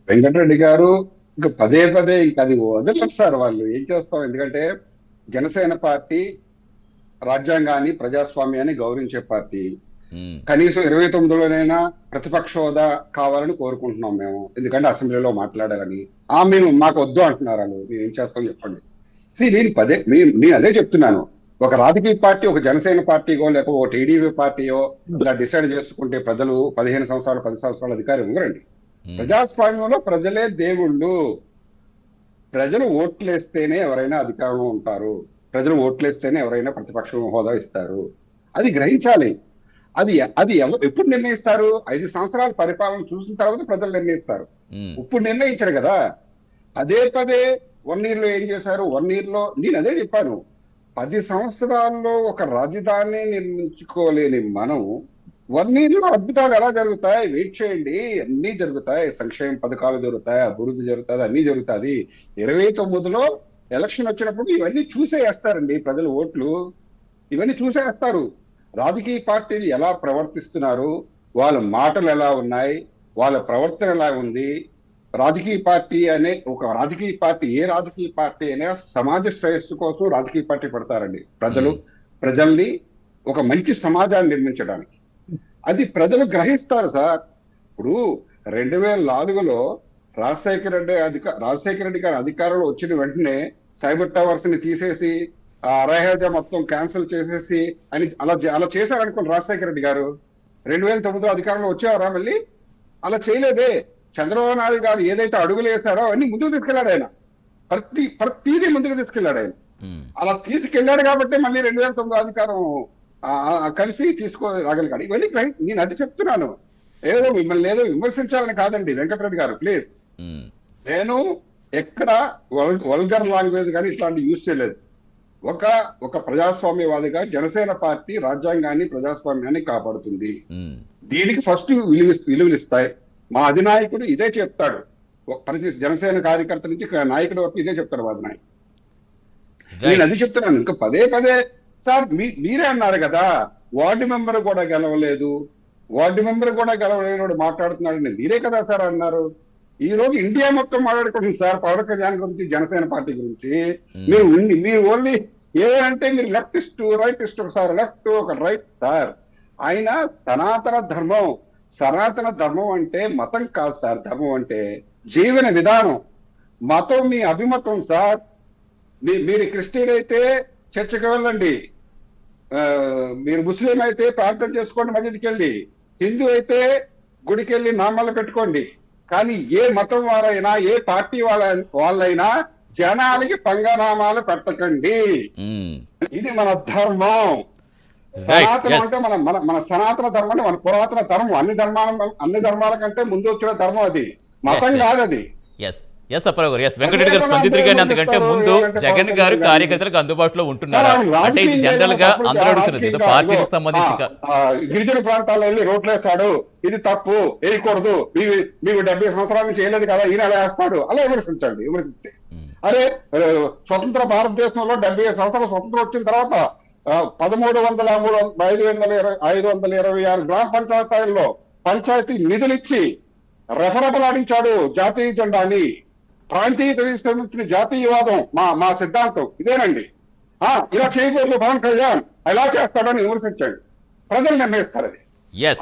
వెంకటరెడ్డి గారు ఇంకా పదే పదే ఇంకా అది వదలరు సార్. వాళ్ళు ఏం చేస్తాం, ఎందుకంటే జనసేన పార్టీ రాజ్యాంగాన్ని ప్రజాస్వామ్యాన్ని గౌరవించే పార్టీ. ఉమ్, కనీసం 29లోనైనా ప్రతిపక్ష హోదా కావాలని కోరుకుంటున్నాం మేము, ఎందుకంటే అసెంబ్లీలో మాట్లాడాలని. మేము మాకు వద్దు అంటున్నారు వాళ్ళు. మేము ఏం చేస్తాం చెప్పండి. నేను అదే చెప్తున్నాను. ఒక రాజకీయ పార్టీ, ఒక జనసేన పార్టీగో లేక ఒక టీడీపీ పార్టీయో ఇలా డిసైడ్ చేసుకుంటే ప్రజలు 15 సంవత్సరాలు 10 సంవత్సరాల అధికారం ఇవ్వరండి. ఉమ్, ప్రజాస్వామ్యంలో ప్రజలే దేవుళ్ళు. ప్రజలు ఓట్లేస్తేనే ఎవరైనా అధికారంలో ఉంటారు. ప్రజలు ఓట్లేస్తేనే ఎవరైనా ప్రతిపక్ష హోదా ఇస్తారు. అది గ్రహించాలి. అది అది ఎప్పుడు నిర్ణయిస్తారు? 5 సంవత్సరాల పరిపాలన చూసిన తర్వాత ప్రజలు నిర్ణయిస్తారు. ఉమ్, ఇప్పుడు నిర్ణయించారు కదా. పదే పదే 1 year లో ఏం చేశారు? 1 year లో నేను అదే చెప్పాను. 10 సంవత్సరాల్లో ఒక రాజధాని నిర్మించుకోలేని మనం 1 year లో అద్భుతాలు ఎలా జరుగుతాయి? వెయిట్ చేయండి, అన్ని జరుగుతాయి. సంక్షేమ పథకాలు జరుగుతాయి, అభివృద్ధి జరుగుతుంది, అన్ని జరుగుతుంది. 29లో ఎలక్షన్ వచ్చినప్పుడు ఇవన్నీ చూసేస్తారండి ప్రజలు. ఓట్లు ఇవన్నీ చూసేస్తారు. రాజకీయ పార్టీలు ఎలా ప్రవర్తిస్తున్నారు, వాళ్ళ మాటలు ఎలా ఉన్నాయి, వాళ్ళ ప్రవర్తన ఎలా ఉంది. రాజకీయ పార్టీ అనే ఒక రాజకీయ పార్టీ, ఏ రాజకీయ పార్టీ అయినా సమాజ శ్రేయస్సు కోసం రాజకీయ పార్టీ పెడతారండి. ఉమ్, ప్రజల్ని ఒక మంచి సమాజాన్ని నిర్మించడానికి. అది ప్రజలు గ్రహిస్తారు సార్. ఇప్పుడు 2004లో రాజశేఖర రెడ్డి గారు అధికారంలో వచ్చిన వెంటనే సైబర్ టవర్స్ ని తీసేసి రహేజా మొత్తం క్యాన్సిల్ చేసేసి అని అలా చేశారు అనుకోండి. రాజశేఖర రెడ్డి గారు 2009లో అధికారంలో వచ్చేవారా మళ్ళీ? అలా చేయలేదే. చంద్రబాబు నాయుడు గారు ఏదైతే అడుగులు వేశారో అవన్నీ ముందుకు తీసుకెళ్లాడు ఆయన. ప్రతిదీ ముందుకు తీసుకెళ్లాడు ఆయన. ఉమ్. అలా తీసుకెళ్లాడు కాబట్టి మళ్ళీ 2009 అధికారం కలిసి తీసుకోరాగలిగాడు. ఇవన్నీ నేను అది చెప్తున్నాను. మిమ్మల్ని ఏదో విమర్శించాలని కాదండి వెంకటరెడ్డి గారు, ప్లీజ్. ఉమ్, నేను ఎక్కడ వల్గర్ లాంగ్వేజ్ కానీ ఇట్లాంటి యూజ్ చేయలేదు. ఒక ప్రజాస్వామ్యవాదిగా జనసేన పార్టీ రాజ్యాంగాన్ని ప్రజాస్వామ్యాన్ని కాపాడుతుంది. ఉమ్. దీనికి ఫస్ట్ విలువలిస్తాయి. మా అధినాయకుడు ఇదే చెప్తాడు. ప్రతి జనసేన కార్యకర్త నుంచి నాయకుడు వరకు ఇదే చెప్తాడు మా అధినాయకుడు. నేను రైట్. అది చెప్తున్నాను. ఇంకా పదే పదే సార్ మీరే అన్నారు కదా, వార్డు మెంబర్ కూడా గెలవలేదు, వార్డు మెంబర్ కూడా గెలవలేని మాట్లాడుతున్నాడని మీరే కదా సార్ అన్నారు. ఈ రోజు ఇండియా మొత్తం మాట్లాడుకుంటుంది సార్ పవన్ కళ్యాణ్ గురించి, జనసేన పార్టీ గురించి. మీరు ఓన్లీ ఏదంటే మీరు లెఫ్టిస్ట్ రైటిస్ట్, ఒకసారి లెఫ్ట్ ఒక రైట్ సార్. ఆయన సనాతన ధర్మం అంటే మతం కాదు సార్. ధర్మం అంటే జీవన విధానం. మతం మీ అభిమతం సార్. మీరు క్రిస్టియన్ అయితే చర్చకు వెళ్ళండి, మీరు ముస్లిం అయితే ప్రార్థన చేసుకోండి మసీదుకి వెళ్ళి, హిందూ అయితే గుడికి వెళ్ళి నామాలు పెట్టుకోండి. కానీ ఏ మతం వారైనా, ఏ పార్టీ వాళ్ళైనా జనాలకి పంగనామాలు పెట్టకండి. ఉమ్. ఇది మన ధర్మం. రైట్. సనాతనం ఎస్. అంటే మన సనాతన ధర్మం, మన పురాతన ధర్మం. అన్ని ధర్మాల కంటే ముందు వచ్చిన ధర్మం అది, మతం కాదు అది. ఎస్. ఎస్ అప్పారావు గారు. ఎస్. వెంకటరెడ్డి గారు స్పందించారు. కానీ అంతకంటే ముందు జగన్ గారు కార్యకర్తలకు అందుబాటులో ఉంటున్నారా అంటే ఇది జనరల్ గా అందరూ అడుగుతున్నది, ఏదో పార్టీకి సంబంధించి గిరిజన ప్రాంతాల్లో వెళ్ళి రోడ్లు వేస్తాడు, ఇది తప్పు, వేయకూడదు, మీకు 70 సంవత్సరాల నుంచి వేయలేదు కదా, ఈయన అలా వేస్తాడు. అలా విమర్శిస్తే అరే, స్వతంత్ర భారతదేశంలో 75 సంవత్సరాల స్వతంత్రం వచ్చిన తర్వాత 526 గ్రామ పంచాయతీల్లో పంచాయతీ నిధులిచ్చి రెఫరబలాడించాడు జాతీయ జెండాని. ప్రాంతీయత విస్తరించిన జాతీయవాదం మా సిద్ధాంతం ఇదేనండి. ఇలా చేయకూడదు పవన్ కళ్యాణ్, ఎలా చేస్తాడని విమర్శించాడు. ప్రజలు నిర్ణయిస్తారు అది.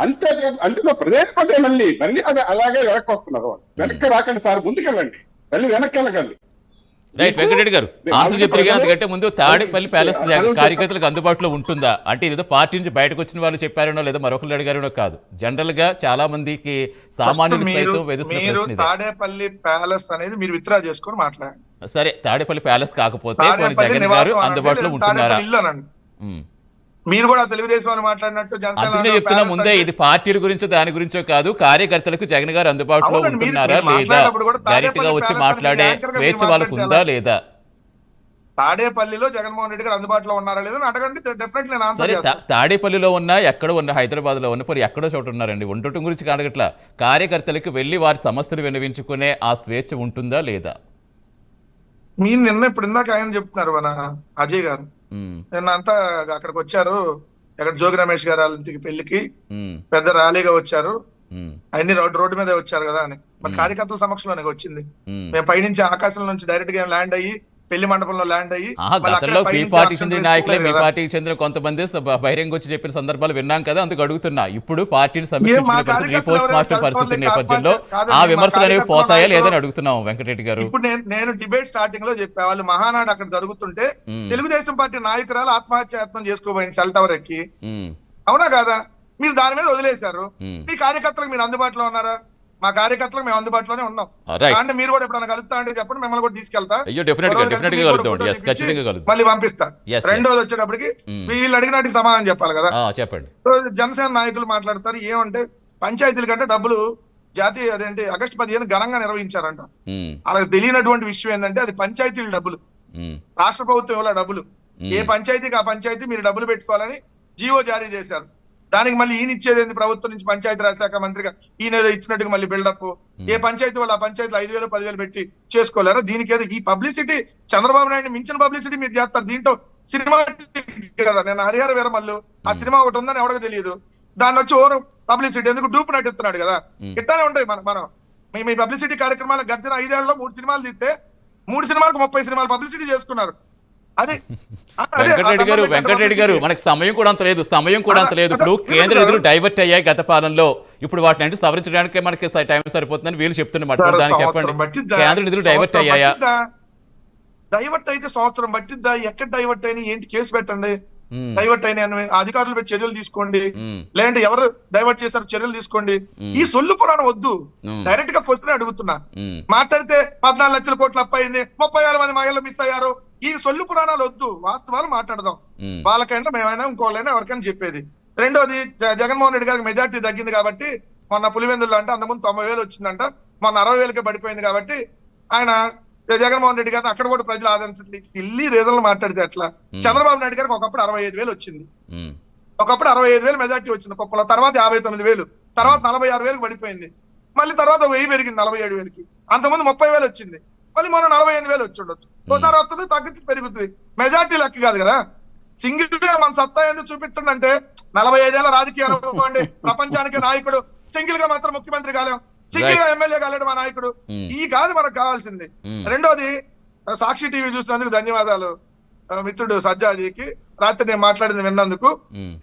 అంతేలో పదే మళ్ళీ అది అలాగే వెనక్కి వస్తున్నారు. వెనక్కి రాకండి సార్, ముందుకెళ్ళండి, మళ్ళీ వెనక్కి వెళ్ళకండి. రైట్. వెంకటరెడ్డి గారు ఆన్సర్ చెప్తారు. కానీ అంతకంటే ముందు తాడేపల్లి ప్యాలెస్ కార్యకర్తలకు అందుబాటులో ఉంటుందా అంటే ఇదేదో పార్టీ నుంచి బయటకు వచ్చిన వాళ్ళు చెప్పారనో లేదా మరొకరు అడిగారనో కాదు, జనరల్ గా చాలా మందికి సామాన్యులు సైతం వేధిస్తున్న ప్రశ్న ఇది. తాడేపల్లి ప్యాలెస్ అనేది మీరు విత్డ్రా చేసుకొని మాట్లాడండి. సరే, తాడేపల్లి ప్యాలెస్ కాకపోతే జగన్ గారు అందుబాటులో ఉంటున్నారా? మీరు కూడా తెలుగుదేశం అని మాట్లాడినట్టు అందుకనే చెప్తున్నా ముందే, ఇది పార్టీల గురించో దాని గురించో కాదు, కార్యకర్తలకు జగన్ గారు అందుబాటులో ఉంటున్నారా లేదా, డైరెక్ట్ గా వచ్చి మాట్లాడే స్వేచ్ఛ వాళ్ళకు ఉందా లేదా? తాడేపల్లిలో జగన్మోహన్ రెడ్డి గారు అందుబాటులో ఉన్నారా లేదా అడగండి, డెఫినెట్లీ నేను ఆన్సర్ సరే, చేస్తాను. తాడేపల్లిలో ఉన్నా, ఎక్కడో ఉన్న, హైదరాబాద్ లో ఉన్న, మరి ఎక్కడో చోట ఉన్నారండి. ఉండటం గురించి అడగట్లా, కార్యకర్తలకు వెళ్లి వారి సమస్యలు విన్నవించుకునే ఆ స్వేచ్ఛ ఉంటుందా లేదా? మీరు నిన్న ఇప్పుడు ఇందాక ఆయన చెప్తున్నారు, మన అజయ్ గారు నిన్న అంతా అక్కడికి వచ్చారు, ఎక్కడ జోగి రమేష్ గారు వాళ్ళ ఇంటికి పెళ్లికి పెద్ద ర్యాలీగా వచ్చారు, అవన్నీ రోడ్డు మీద వచ్చారు కదా అని. మరి కార్యకర్తల సమక్షంలోనే వచ్చింది. మేము పైనుంచి ఆకాశం నుంచి డైరెక్ట్ గా ల్యాండ్ అయ్యి పెళ్లి మండపంలో ల్యాండ్ అయ్యి గతంలో మీ పార్టీకి చెందిన నాయకులే మీ పార్టీకి చెందిన కొంతమంది బహిరంగ వచ్చి చెప్పిన సందర్భాలు విన్నాం కదా, అందుకు అడుగుతున్నా. ఇప్పుడు పార్టీని సమీక్షించిన ఈ పోస్ట్ మాస్టర్ పరిస్థితి నేపథ్యంలో ఆ విమర్శలు అనేవి పోతాయా లేదని అడుగుతున్నాం వెంకటరెడ్డి గారు. ఇప్పుడు నేను డిబేట్ స్టార్టింగ్ లో చెప్పా, వాళ్ళు మహానాడు అక్కడ జరుగుతుంటే తెలుగుదేశం పార్టీ నాయకురాలు ఆత్మహత్యాయత్నం చేసుకోబోయింది సెల్ టవర్ ఎక్కి, అవునా కాదా? మీరు దాని మీద వదిలేశారు. మీ కార్యకర్తలకు మీరు అందుబాటులో ఉన్నారా? మా కార్యకర్తలకు మేము అందుబాటులోనే ఉన్నాం. అంటే మీరు కూడా ఎప్పుడైనా కలుస్తా అంటే చెప్పండి, మిమ్మల్ని కూడా తీసుకెళ్తా, మళ్ళీ పంపిస్తా. రెండోది వచ్చేటప్పటికి వీళ్ళు అడిగినట్టు సమాధానం చెప్పాలి కదా. చెప్పండి. జనసేన నాయకులు మాట్లాడతారు ఏమంటే పంచాయతీల కంటే డబ్బులు జాతీయ అదేంటి ఆగస్టు 15 ఘనంగా నిర్వహించారంట. అలాగే తెలియనటువంటి విషయం ఏంటంటే అది పంచాయతీల డబ్బులు, రాష్ట్ర ప్రభుత్వం ఇవ్వాల డబ్బులు. ఏ పంచాయతీకి ఆ పంచాయతీ మీరు డబ్బులు పెట్టుకోవాలని జీవో జారీ చేశారు. దానికి మళ్ళీ ఈయన ఇచ్చేది ఏంది? ప్రభుత్వం నుంచి పంచాయతీరాజ్ శాఖ మంత్రిగా ఈయన ఏదో ఇచ్చినట్టుగా మళ్ళీ బిల్డప్. ఏ పంచాయతీ వాళ్ళు ఆ పంచాయతీలు 5,000 10,000 పెట్టి చేసుకోలేరు. దీనికి ఏదో ఈ పబ్లిసిటీ చంద్రబాబు నాయుడు మించిన పబ్లిసిటీ మీరు చేస్తారు. దీంట్లో సినిమా కదా, నేను హరిహర వీరమల్లు ఆ సినిమా ఒకటి ఉందని ఎవరికి తెలియదు, దాన్ని వచ్చి ఓవర్ పబ్లిసిటీ ఎందుకు డూప్ నటిస్తున్నాడు కదా. ఇట్లానే ఉంటాయి మనం మీ పబ్లిసిటీ కార్యక్రమాలు. గడిచిన 5 ఏళ్లలో 3 సినిమాలు తీస్తే 3 సినిమాలకు 30 సినిమాలు పబ్లిసిటీ చేసుకున్నారు. వెంకటరెడ్డి గారు మనకి సమయం కూడా అంత లేదు. ఇప్పుడు కేంద్ర నిధులు డైవర్ట్ అయ్యాయి గత పాలనలో, ఇప్పుడు వాటిని అంటే సవరించడానికి మనకి టైం సరిపోతుందని వీళ్ళు చెప్తున్నమాట. దానికి చెప్పండి, కేంద్ర నిధులు డైవర్ట్ అయ్యాయా? డైవర్ట్ అయితే సంవత్సరం పట్టిద్దా? ఎక్కడ డైవర్ట్ అయినా ఏంటి కేసు పెట్టండి. డైవర్ట్ అయినా అధికారులు పెట్టి చర్యలు తీసుకోండి, లేదంటే ఎవరు డైవర్ట్ చేశారు చర్యలు తీసుకోండి. ఈ సొల్లు పురాణం వద్దు. డైరెక్ట్ గా క్వశ్చన్ అడుగుతున్నా. మాట్లాడితే 14 లక్షల కోట్లు అప్పయింది, 30,000 మంది మహిళలు మిస్ అయ్యారు, ఈ సొల్లు పురాణాలు వద్దు. వాస్తవాలు మాట్లాడదాం. వాళ్ళకైనా మేమైనా ఇంకోళ్ళైనా ఎవరికైనా చెప్పేది. రెండోది, జగన్మోహన్ రెడ్డి గారికి మెజార్టీ తగ్గింది కాబట్టి మొన్న పులివెందుల్లో అంటే అంతకుముందు 90,000 వచ్చిందంట, మొన్న 60,000కే పడిపోయింది కాబట్టి ఆయన జగన్మోహన్ రెడ్డి గారిని అక్కడ కూడా ప్రజలు ఆదరించట్లేదు. సిల్లీ రీజన్లు మాట్లాడితే ఎట్లా? చంద్రబాబు నాయుడు గారికి ఒకప్పుడు 65,000 వచ్చింది, ఒకప్పుడు 65,000 మెజార్టీ వచ్చింది కుప్పలో, తర్వాత 59,000, తర్వాత 46,000 పడిపోయింది, మళ్ళీ తర్వాత 1000 పెరిగింది 47,000కి, అంతకుముందు 30,000 వచ్చింది, మళ్ళీ మొన్న 48,000 వచ్చి ఉండొచ్చు. ఒకసారి వస్తుంది తగ్గుతుంది పెరుగుతుంది. మెజార్టీ లెక్క కాదు కదా. సింగిల్ గా మన సత్తా ఎందుకు చూపించండి అంటే 45 ఏళ్ల రాజకీయ అనుభవం అండి, ప్రపంచానికి నాయకుడు, సింగిల్ గా మాత్రం ముఖ్యమంత్రి కాలేం, సింగిల్ గా ఎమ్మెల్యే కాలేడు మా నాయకుడు. ఈ కాదు మనకు కావాల్సింది. రెండోది, సాక్షి టీవీ చూసినందుకు ధన్యవాదాలు మిత్రుడు సజ్జాజీకి. రాత్రి నేను మాట్లాడింది విన్నందుకు.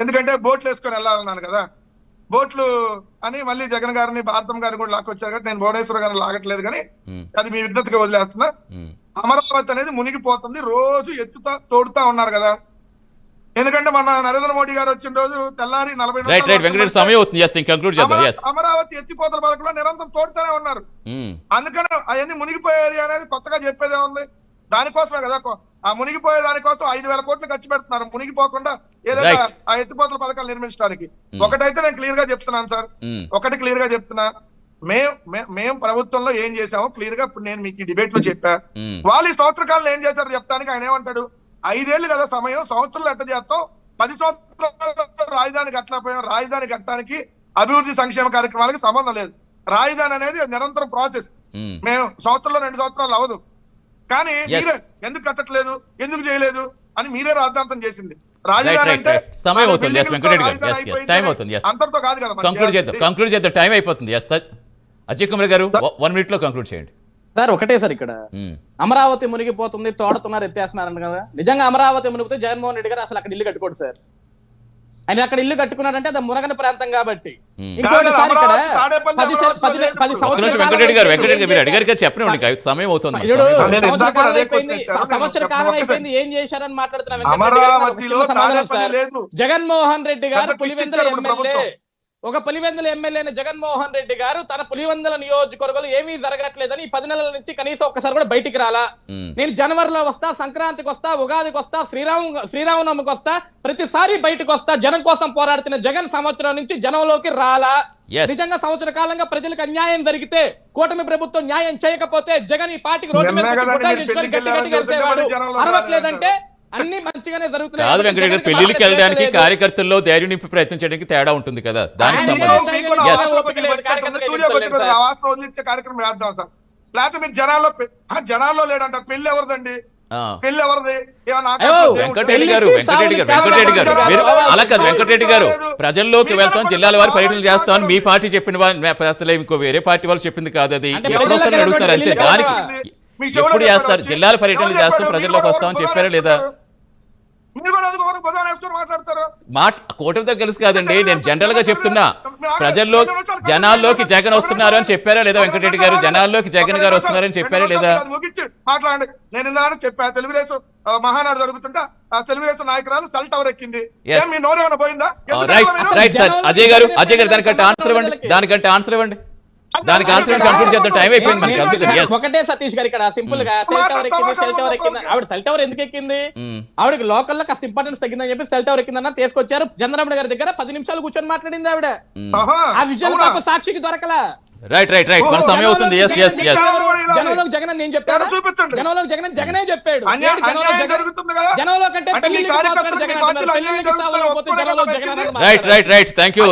ఎందుకంటే బోట్లు వేసుకొని వెళ్ళాలన్నాను కదా, బోట్లు అని మళ్ళీ జగన్ గారిని భారతం గారిని కూడా లాక్కొచ్చారు కదా. నేను భువనేశ్వర గారిని లాగట్లేదు కానీ అది మీ విజ్ఞతగా వదిలేస్తున్నా. అమరావతి అనేది మునిగిపోతుంది, రోజు ఎత్తుతా తోడుతా ఉన్నారు కదా. ఎందుకంటే మన నరేంద్ర మోడీ గారు వచ్చిన రోజు తెల్లారి 40 అమరావతి ఎత్తిపోతల పథకంలో నిరంతరం తోడుతూనే ఉన్నారు. అందుకని అవన్నీ మునిగిపోయారు అనేది కొత్తగా చెప్పేదే ఉంది. దానికోసమే కదా, ఆ మునిగిపోయే దానికోసం 5,000 కోట్లు ఖర్చు పెడుతున్నారు, మునిగిపోకుండా ఏదైనా ఆ ఎత్తిపోతల పథకాలు నిర్మించడానికి. ఒకటైతే నేను క్లియర్ గా చెప్తున్నాను సార్, ఒకటి క్లియర్ గా చెప్తున్నా, మేము ప్రభుత్వంలో ఏం చేసామో క్లియర్ గా ఇప్పుడు నేను మీకు డిబేట్ లో చెప్పా. వాళ్ళు ఈ సంవత్సర కాలంలో ఏం చేశారు చెప్తానికి ఆయన ఏమంటాడు? 5 ఏళ్ళు కదా సమయం, సంవత్సరాలు ఎట్ట చేస్తాం, 10 సంవత్సరాలు రాజధాని కట్టలేకపోయాం. రాజధాని కట్టడానికి అభివృద్ధి సంక్షేమ కార్యక్రమాలకి సంబంధం లేదు. రాజధాని అనేది నిరంతరం ప్రాసెస్. మేము సంవత్సరంలో 2 సంవత్సరాలు అవ్వదు, కానీ మీరే ఎందుకు కట్టట్లేదు, ఎందుకు చేయలేదు అని మీరే రాద్ధాంతం చేసింది. రాజధాని అంటే అంతటితో కాదు కదా. కంక్లూడ్ చేద్దాం, టైం అయిపోతుంది. అజయ్ కుమార్ గారు 1 minute లో కంక్లూడ్ చేయండి సార్. ఒకటే సార్, ఇక్కడ అమరావతి మునిగిపోతుంది, తోడుతున్నారు, ఎత్తేస్తున్నారు కదా. నిజంగా అమరావతి మునిగితే జగన్మోహన్ రెడ్డి గారు అసలు అక్కడ ఇల్లు కట్టుకోడు సార్. ఆయన అక్కడ ఇల్లు కట్టుకున్నారంటే అది మునగని ప్రాంతం కాబట్టి. ఇంకోటి సార్, ఇక్కడ 10 సంవత్సర కాలం అయిపోయింది, ఏం చేశారని మాట్లాడుతున్నాం. జగన్మోహన్ రెడ్డి గారు పులివెందుల ఎమ్మెల్యే, ఒక పులివెందుల ఎమ్మెల్యే జగన్మోహన్ రెడ్డి గారు తన పులివెందుల నియోజకవర్గంలో ఏమీ జరగట్లేదని 10 నెలల నుంచి కనీసం ఒక్కసారి కూడా బయటికి రాలా. నేను జనవరిలో వస్తా, సంక్రాంతికి వస్తా, ఉగాదికి వస్తా, శ్రీరామనవమికి వస్తా, ప్రతిసారి బయటకు వస్తా, జనం కోసం పోరాడుతున్న జగన్ సంవత్సరం నుంచి జనంలోకి రాలా. నిజంగా సంవత్సర కాలంగా ప్రజలకు అన్యాయం జరిగితే, కూటమి ప్రభుత్వం న్యాయం చేయకపోతే జగన్ ఈ పార్టీకి రోడ్డు మీద అరవట్లేదంటే అన్ని మంచిగానే జరుగుతున్నాయి. కాదు వెంకటరెడ్డి గారు, పెళ్లికి వెళ్ళడానికి కార్యకర్తల్లో ధైర్యం నింపి ప్రయత్నం చేయడానికి తేడా ఉంటుంది కదా. దానికి కార్యక్రమం వేద్దాం సార్. లేకపోతే మీరు జనాల్లో లేడంటారు. పెళ్లి ఎవరిదండి? ఆ. పెళ్లి ఎవరిది? ఏమన్నా అయ్యో, ఆకాశంలో వెంకటరెడ్డి గారు పెళ్లికి వెంకటరెడ్డి గారు సావుకి వెంకటరెడ్డి గారు కావాలి. మీరు అలా కాదు కావాలి. వెంకటరెడ్డి గారు కావాలి. ప్రజల్లోకి మీ వెళ్తాం, కనపడదు. జిల్లాల వారి పర్యటనలు కావాలి. చేస్తామని మీ పార్టీ చెప్పిన ప్రశ్నలే ఇంకో వేరే పార్టీ వాళ్ళు చెప్పింది కాదు అది. అంటే ఎప్పుడు ప్రజలకు వస్తారని అడుగుతారు అంతే. తెలియదు దానికి కదా. మీ చెవులో ఎప్పుడు చెప్పాడు చేస్తారు? వచ్చి. జిల్లాల పర్యటనలు ఎవరు చేస్తాం, చెప్పాడు? ప్రజల్లోకి మీరు వస్తామని కూడా చెప్పారా లేదా? మీరు కూడా అందుకు ఒకరు బదాన్ని వేసుకొని మాట్లాడతారు. కూటమితో తెలుసు కాదండి, నేను జనరల్ గా చెప్తున్నా. ప్రజల్లో జనాల్లోకి జగన్ వస్తున్నారు అని చెప్పారా లేదా వెంకటరెడ్డి గారు? జనాల్లోకి జగన్ గారు వస్తున్నారని చెప్పారా లేదా? ముగించి మాట్లాడండి. నేను ఇందాక చెప్పా, తెలుగుదేశం మహానాడు జరుగుతుంటే ఆ తెలుగుదేశం నాయకురాలు సెల్ టవర్ ఎక్కింది. Yes. ఏం మీ నోరు ఏమైనా పోయిందా? ఎందుకు రైట్ వెళ్ళాలి మీరు? Right sir. అజయ్ గారు దానికంటే ఆన్సర్ ఇవ్వండి, దానికంటే ఆన్సర్ ఇవ్వండి. దానికి ఆన్సర్ కంప్లీట్ చేద్దాం, టైం అయిపోయింది మనకి. అందుకని yes. ఒకటే సతీష్ గారు ఇక్కడ సింపుల్ గా సెల్ టవర్ ఎక్కింది, సెల్ టవర్ ఎక్కింది. ఆవిడ సెల్ టవర్ ఎందుకు ఎక్కింది? ఆవిడకి లోకల్ లో కాస్త ఇంపార్టెన్స్ తగ్గిందని చెప్పి సెల్ టవర్ ఎక్కిందన్న తీసుకొచ్చారు. చంద్రబాబు గారి దగ్గర 10 నిమిషాలు కూర్చొని మాట్లాడింది ఆవిడ. ఆహా, ఆ విజువల్ అవునా? పాప సాక్షికి దొరకలా. రైట్ మన సమయం అవుతుంది. ఎస్ జనంలో జగన్ అని నేను చెప్పాను. చూపించండి. జనంలో జగనే చెప్పాడు. అన్యాయం ఏంటి జనంలో జగన్? జరుగుతుంది కదా? జనంలో కంటే అంటే మీ పెళ్లిళ్ళకి కార్యకర్తలు పోతాడు జగన్ మీ పార్టీలో అంటున్నారు. అన్యాయం పెళ్లిళ్ళకి సావులు పోతే జరుగుతుంది జనంలో కదా? జగన్ అన్నారు. Right thank you.